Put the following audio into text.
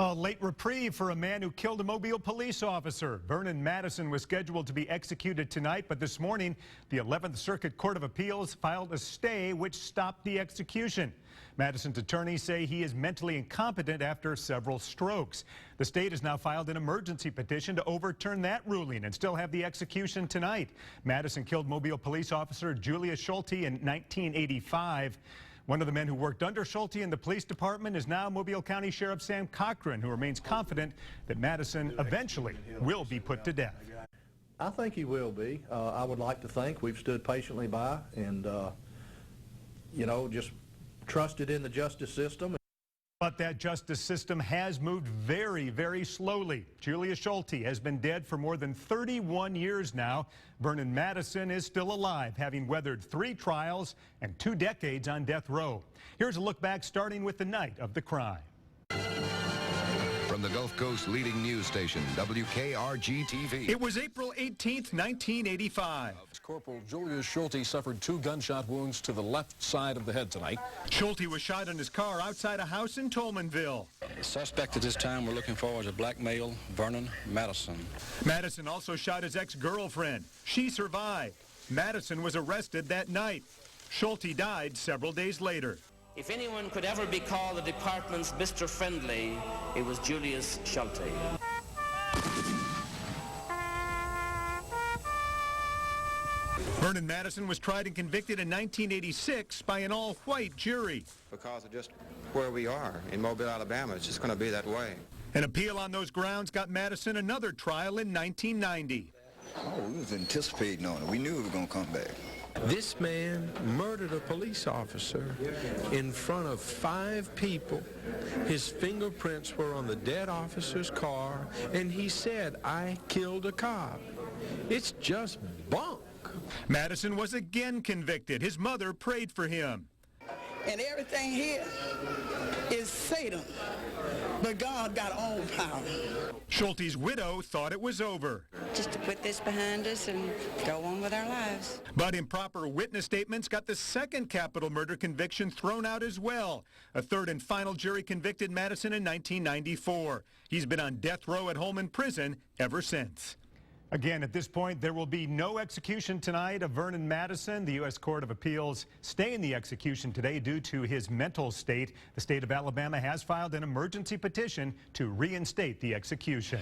A late reprieve for a man who killed a Mobile police officer. Vernon Madison was scheduled to be executed tonight, but this morning, the 11th Circuit Court of Appeals filed a stay which stopped the execution. Madison's attorneys say he is mentally incompetent after several strokes. The state has now filed an emergency petition to overturn that ruling and still have the execution tonight. Madison killed Mobile police officer Julius Schulte in 1985. One of the men who worked under Schulte in the police department is now Mobile County Sheriff Sam Cochran, who remains confident that Madison eventually will be put to death. I think he will be. I would like to think we've stood patiently by and, just trusted in the justice system. But that justice system has moved very, very slowly. Julius Schulte has been dead for more than 31 years now. Vernon Madison is still alive, having weathered 3 trials and 2 decades on death row. Here's a look back starting with the night of the crime. From the Gulf Coast leading news station, WKRG TV. It was April 18th, 1985. Corporal Julius Schulte suffered 2 gunshot wounds to the left side of the head tonight. Schulte was shot in his car outside a house in Tolmanville. The suspect at this time we're looking for is a black male, Vernon Madison. Madison also shot his ex-girlfriend. She survived. Madison was arrested that night. Schulte died several days later. If anyone could ever be called the department's Mr. Friendly, it was Julius Schulte. Vernon Madison was tried and convicted in 1986 by an all-white jury. Because of just where we are in Mobile, Alabama, it's just going to be that way. An appeal on those grounds got Madison another trial in 1990. Oh, we was anticipating on it. We knew it was going to come back. This man murdered a police officer in front of 5 people. His fingerprints were on the dead officer's car, and he said, "I killed a cop." It's just bunk. Madison was again convicted. His mother prayed for him. And everything here is Satan, but God got all power. Schulte's widow thought it was over. Just to put this behind us and go on with our lives. But improper witness statements got the second capital murder conviction thrown out as well. A third and final jury convicted Madison in 1994. He's been on death row at Holman Prison ever since. Again, at this point, there will be no execution tonight of Vernon Madison. The U.S. Court of Appeals staying the execution today due to his mental state. The state of Alabama has filed an emergency petition to reinstate the execution.